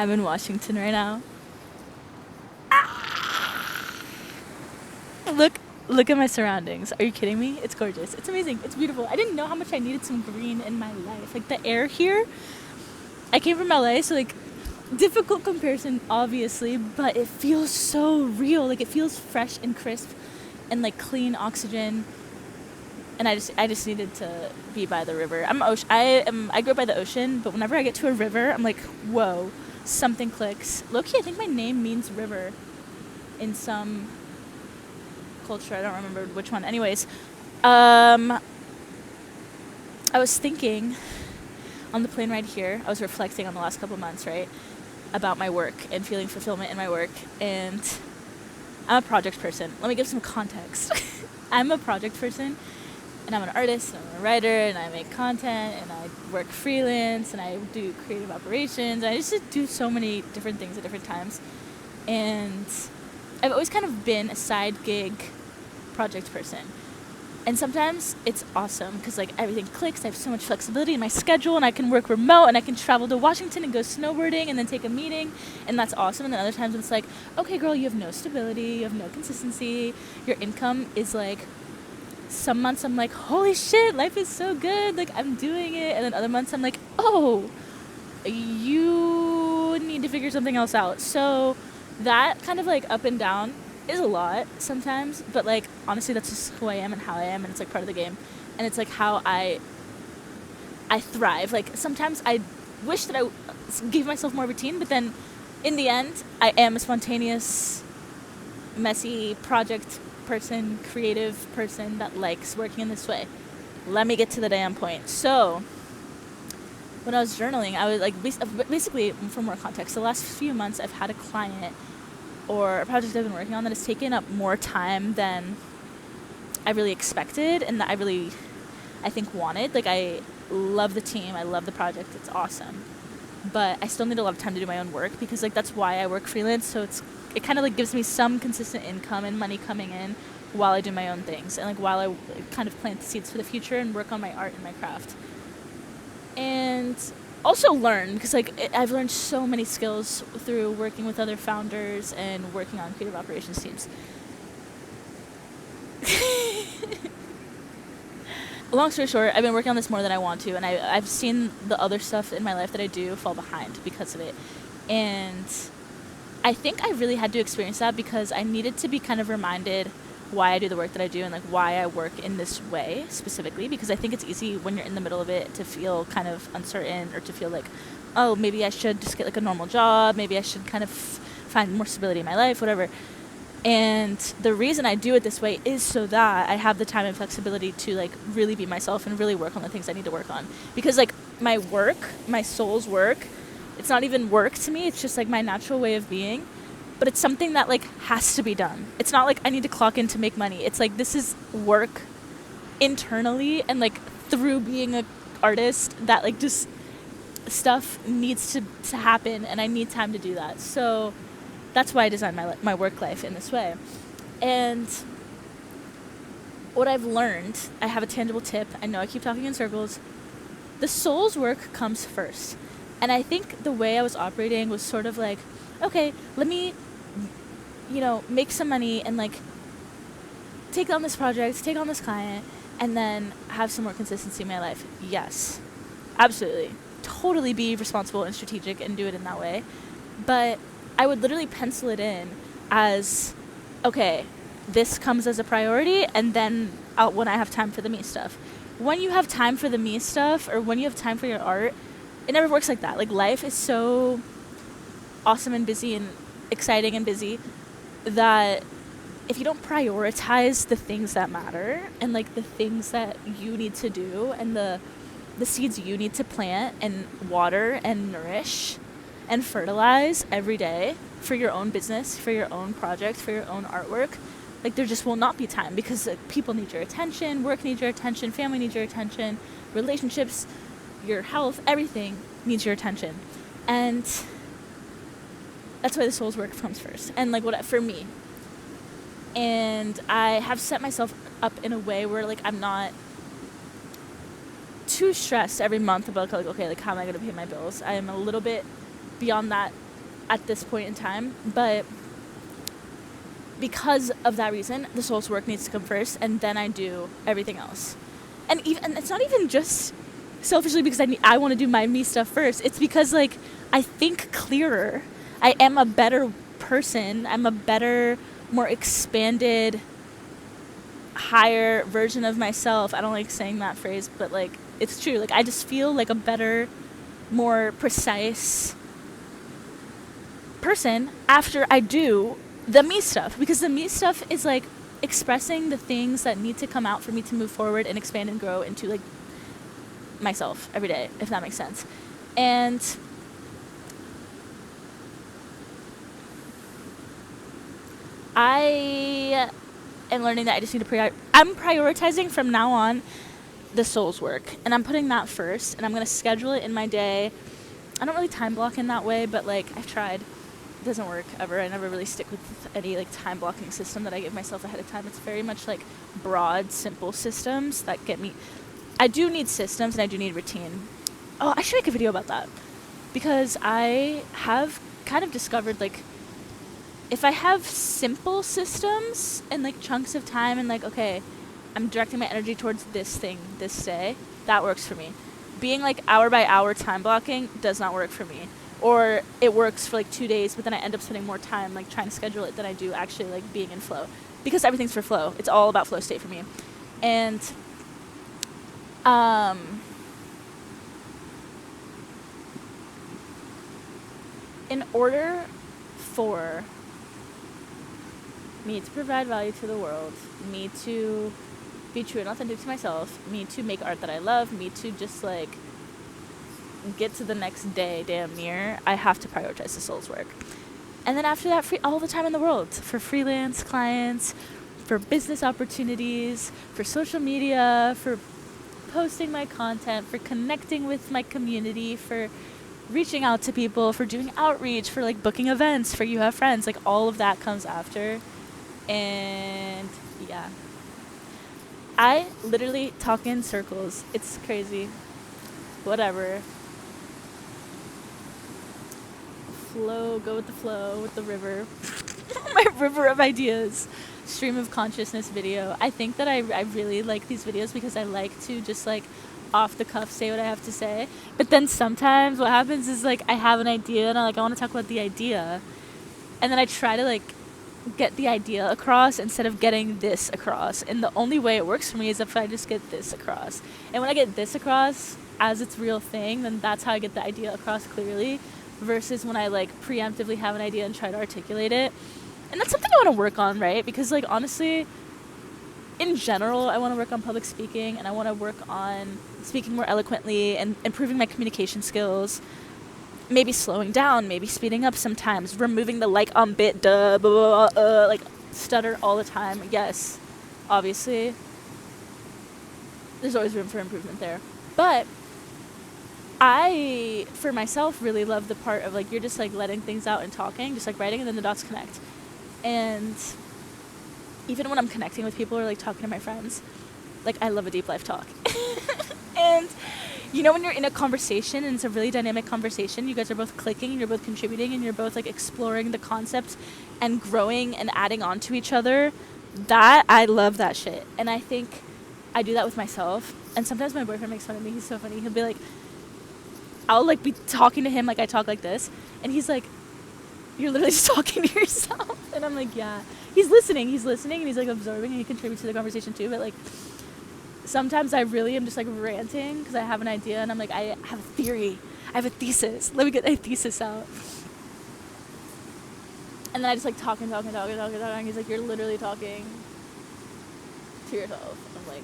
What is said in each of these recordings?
I'm in Washington right now. Look, look at my surroundings. Are you kidding me? It's gorgeous. It's amazing. It's beautiful. I didn't know how much I needed some green in my life. Like the air here. I came from LA, so like difficult comparison, obviously, but it feels so real. Like it feels fresh and crisp, and like clean oxygen. And I just needed to be by the river. I grew up by the ocean, but whenever I get to a river, I'm like, whoa, something clicks. Low-key, I think my name means river in some culture. I don't remember which one. Anyways, I was thinking on the plane ride here, I was reflecting on the last couple months, right, about my work and feeling fulfillment in my work. And I'm a project person. Let me give some context. I'm a project person. And I'm an artist, and I'm a writer, and I make content, and I work freelance, and I do creative operations. I just do so many different things at different times. And I've always kind of been a side gig project person. And sometimes it's awesome because like everything clicks. I have so much flexibility in my schedule, and I can work remote, and I can travel to Washington and go snowboarding and then take a meeting, and that's awesome. And then other times it's like, okay, girl, you have no stability, you have no consistency. Your income is like, some months I'm like, holy shit, life is so good, like I'm doing it. And then other months I'm like, oh, you need to figure something else out. So that kind of like up and down is a lot sometimes, but like honestly that's just who I am and how I am, and it's like part of the game, and it's like how I thrive. Like sometimes I wish that I gave myself more routine, but then in the end I am a spontaneous, messy project person, creative person that likes working in this way. Let me get to the damn point. So when I was journaling, I was like, basically for more context, the last few months I've had a client or a project I've been working on that has taken up more time than I really expected and that I think wanted. Like I love the team, I love the project, it's awesome, but I still need a lot of time to do my own work because like that's why I work freelance. So it kind of like gives me some consistent income and money coming in while I do my own things, and like while I kind of plant the seeds for the future and work on my art and my craft, and also learn, because like I've learned so many skills through working with other founders and working on creative operations teams. Long story short, I've been working on this more than I want to, and I've seen the other stuff in my life that I do fall behind because of it. And I think I really had to experience that because I needed to be kind of reminded why I do the work that I do and like why I work in this way specifically, because I think it's easy when you're in the middle of it to feel kind of uncertain or to feel like, oh, maybe I should just get like a normal job, maybe I should kind of find more stability in my life, whatever. And the reason I do it this way is so that I have the time and flexibility to like really be myself and really work on the things I need to work on. Because like my work, my soul's work, it's not even work to me, it's just like my natural way of being. But it's something that like has to be done. It's not like I need to clock in to make money. It's like this is work internally, and like through being an artist that like just stuff needs to happen, and I need time to do that. So that's why I designed my work life in this way. And what I've learned, I have a tangible tip. I know I keep talking in circles. The soul's work comes first. And I think the way I was operating was sort of like, okay, let me, make some money and like take on this project, take on this client, and then have some more consistency in my life. Yes, absolutely. Totally be responsible and strategic and do it in that way. But I would literally pencil it in as, okay, this comes as a priority, and then when I have time for the me stuff. When you have time for the me stuff, or when you have time for your art, it never works like that. Like life is so awesome and busy and exciting and busy that if you don't prioritize the things that matter and like the things that you need to do and the seeds you need to plant and water and nourish and fertilize every day for your own business, for your own project, for your own artwork, like there just will not be time, because people need your attention, work needs your attention, family needs your attention, relationships, your health, everything needs your attention. And that's why the soul's work comes first. And like for me. And I have set myself up in a way where like I'm not too stressed every month about like, okay, like how am I going to pay my bills? I am a little bit beyond that at this point in time, but because of that reason, the soul's work needs to come first, and then I do everything else. And it's not even just selfishly because I want to do my me stuff first. It's because like I think clearer. I am a better person. I'm a better, more expanded, higher version of myself. I don't like saying that phrase, but like it's true. Like I just feel like a better, more precise person after I do the me stuff, because the me stuff is like expressing the things that need to come out for me to move forward and expand and grow into like myself every day, if that makes sense. And I am learning that I just need to I'm prioritizing from now on the soul's work, and I'm putting that first, and I'm going to schedule it in my day. I don't really time block in that way, but like I've tried. It doesn't work ever. I never really stick with any like time blocking system that I give myself ahead of time. It's very much like broad, simple systems that get me. I do need systems and I do need routine. Oh, I should make a video about that, because I have kind of discovered like if I have simple systems and like chunks of time and like, okay, I'm directing my energy towards this thing this day, that works for me. Being like hour by hour time blocking does not work for me. Or it works for like 2 days, but then I end up spending more time like trying to schedule it than I do actually like being in flow, because everything's for flow. It's all about flow state for me. And in order for me to provide value to the world, me to be true and authentic to myself, me to make art that I love, me to just like get to the next day damn near, I have to prioritize the soul's work. And then after that, all the time in the world for freelance clients, for business opportunities, for social media, for posting my content, for connecting with my community, for reaching out to people, for doing outreach, for like booking events, for you have friends, like all of that comes after. And yeah, I literally talk in circles. It's crazy. Whatever. Flow, go with the flow, with the river. My river of ideas. Stream of consciousness video. I think that I really like these videos because I like to just like off the cuff say what I have to say. But then sometimes what happens is like I have an idea and I want to talk about the idea. And then I try to like get the idea across instead of getting this across. And the only way it works for me is if I just get this across. And when I get this across as its real thing, then that's how I get the idea across clearly, versus when I like preemptively have an idea and try to articulate it. And that's something I want to work on, right? Because like honestly, in general, I want to work on public speaking, and I want to work on speaking more eloquently and improving my communication skills. Maybe slowing down, maybe speeding up sometimes, removing the like bit, duh, blah, blah, blah, like stutter all the time. Yes, obviously, there's always room for improvement there. But I, for myself, really love the part of like you're just like letting things out and talking, just like writing, and then the dots connect. And even when I'm connecting with people or like talking to my friends, like I love a deep life talk. And you know when you're in a conversation and it's a really dynamic conversation, you guys are both clicking and you're both contributing and you're both like exploring the concept and growing and adding on to each other, that I love that shit. And I think I do that with myself. And sometimes my boyfriend makes fun of me. He's so funny. He'll be like, I'll like be talking to him like I talk like this, and he's like, you're literally just talking to yourself. And I'm like, yeah. He's listening and he's like absorbing and he contributes to the conversation too, but like sometimes I really am just like ranting because I have an idea and I'm like, I have a theory, I have a thesis, let me get my thesis out. And then I just like talking. He's like, you're literally talking to yourself. I'm like,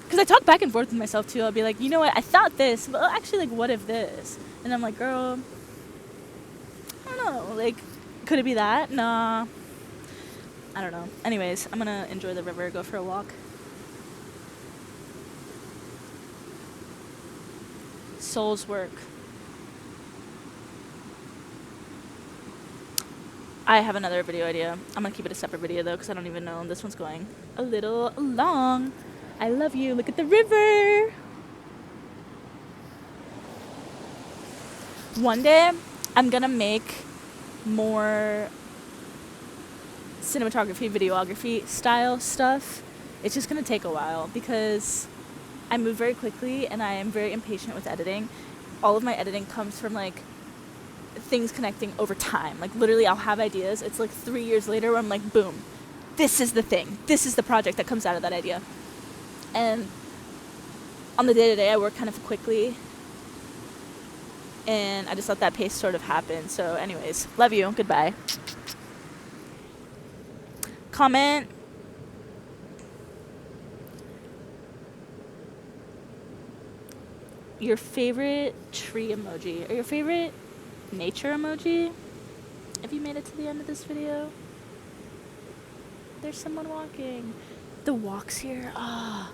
because I talk back and forth with myself too. I'll be like, you know what, I thought this, but actually like what if this? And I'm like, girl, I don't know, like could it be that? Nah, I don't know. Anyways, I'm gonna enjoy the river, go for a walk. Soul's work. I have another video idea. I'm gonna keep it a separate video though, because I don't even know. This one's going a little long. I love you. Look at the river. One day, I'm gonna make more cinematography, videography style stuff. It's just gonna take a while because I move very quickly and I am very impatient with editing. All of my editing comes from like things connecting over time. Like literally I'll have ideas. It's like 3 years later where I'm like, boom, this is the thing. This is the project that comes out of that idea. And on the day-to-day I work kind of quickly. And I just let that pace sort of happen. So anyways, love you. Goodbye. Comment. Your favorite tree emoji or your favorite nature emoji. If you made it to the end of this video, there's someone walking. The walks here, I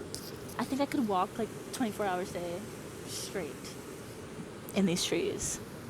think I could walk like 24 hours a day straight in these trees.